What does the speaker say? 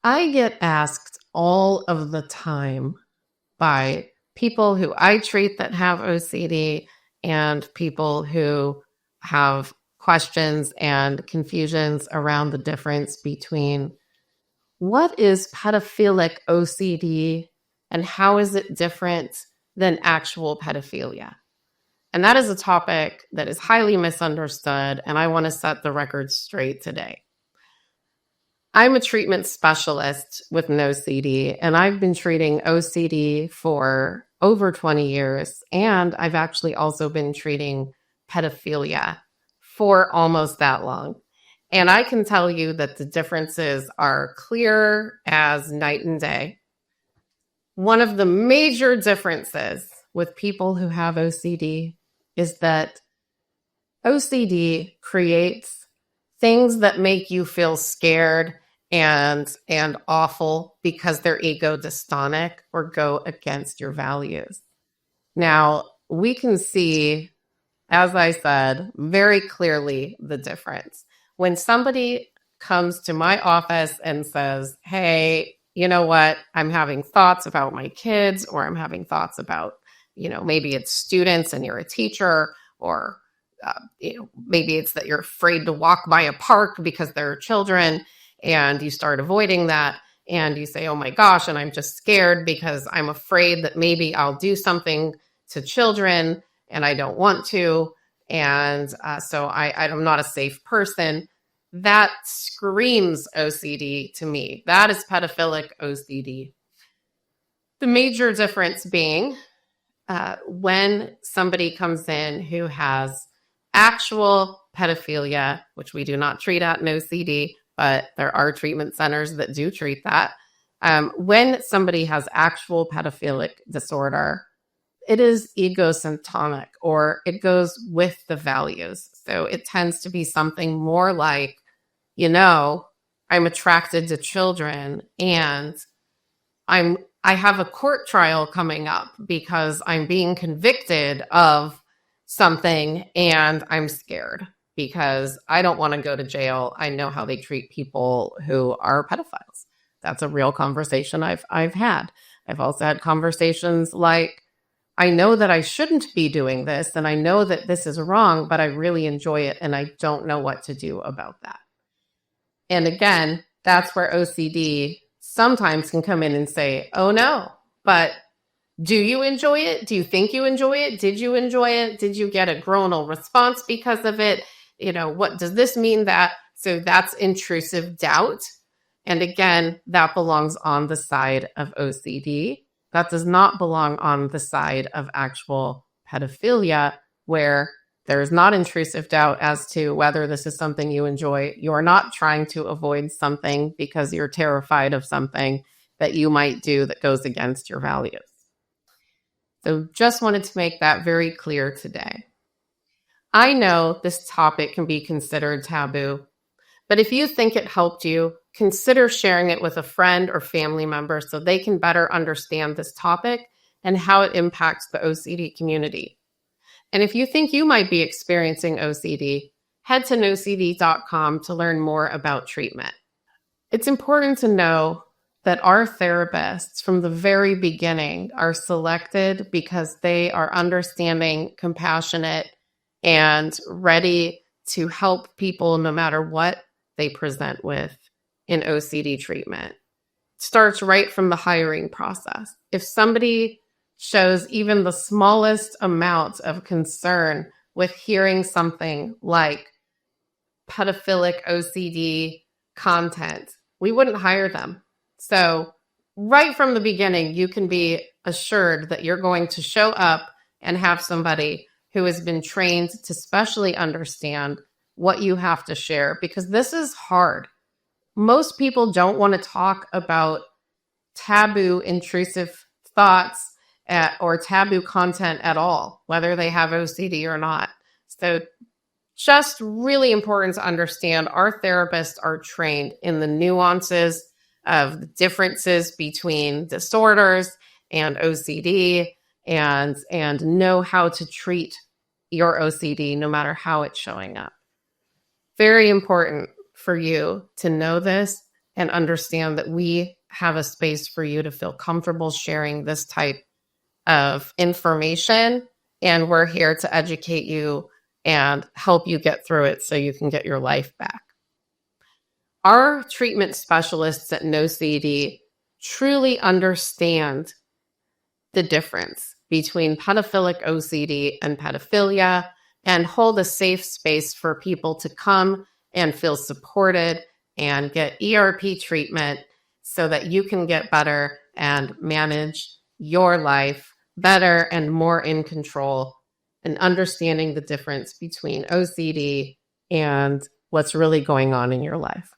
I get asked all of the time by people who I treat that have OCD and people who have questions and confusions around the difference between what is pedophilic OCD and how is it different than actual pedophilia? And that is a topic that is highly misunderstood, and I want to set the record straight today. I'm a treatment specialist with NOCD, and I've been treating OCD for over 20 years, and I've actually also been treating pedophilia for almost that long. And I can tell you that the differences are clear as night and day. One of the major differences with people who have OCD is that OCD creates things that make you feel scared and awful because they're ego dystonic or go against your values. Now, we can see, as I said, very clearly the difference. When somebody comes to my office and says, hey, you know what, I'm having thoughts about my kids, or I'm having thoughts about, maybe it's students and you're a teacher, or maybe it's that you're afraid to walk by a park because there are children and you start avoiding that and you say, oh my gosh, and I'm just scared because I'm afraid that maybe I'll do something to children and I don't want to. And so I'm not a safe person. That screams OCD to me. That is pedophilic OCD. The major difference being when somebody comes in who has actual pedophilia, which we do not treat at NOCD, but there are treatment centers that do treat that. When somebody has actual pedophilic disorder, it is egocentric, or it goes with the values. So it tends to be something more like, I'm attracted to children and I have a court trial coming up because I'm being convicted of something and I'm scared because I don't want to go to jail. I know how they treat people who are pedophiles. That's a real conversation I've had. I've also had conversations like, I know that I shouldn't be doing this and I know that this is wrong, but I really enjoy it and I don't know what to do about that. And again, that's where OCD sometimes can come in and say, oh no, but do you enjoy it? Do you think you enjoy it? Did you enjoy it? Did you get a groanal response because of it? What does this mean that? So that's intrusive doubt. And again, that belongs on the side of OCD. That does not belong on the side of actual pedophilia, where there's not intrusive doubt as to whether this is something you enjoy. You're not trying to avoid something because you're terrified of something that you might do that goes against your values. So just wanted to make that very clear today. I know this topic can be considered taboo, but if you think it helped you, consider sharing it with a friend or family member so they can better understand this topic and how it impacts the OCD community. And if you think you might be experiencing OCD, head to NOCD.com to learn more about treatment. It's important to know that our therapists from the very beginning are selected because they are understanding, compassionate, and ready to help people no matter what they present with in OCD treatment. It starts right from the hiring process. If somebody shows even the smallest amount of concern with hearing something like pedophilic OCD content, we wouldn't hire them. So right from the beginning, you can be assured that you're going to show up and have somebody who has been trained to specially understand what you have to share, because this is hard. Most people don't want to talk about taboo, intrusive thoughts or taboo content at all, whether they have OCD or not. So just really important to understand our therapists are trained in the nuances of the differences between disorders and OCD and know how to treat your OCD no matter how it's showing up. Very important for you to know this and understand that we have a space for you to feel comfortable sharing this type of information. And we're here to educate you and help you get through it so you can get your life back. Our treatment specialists at NOCD truly understand the difference between pedophilic OCD and pedophilia and hold a safe space for people to come and feel supported and get ERP treatment so that you can get better and manage your life better and more in control, and understanding the difference between OCD and what's really going on in your life.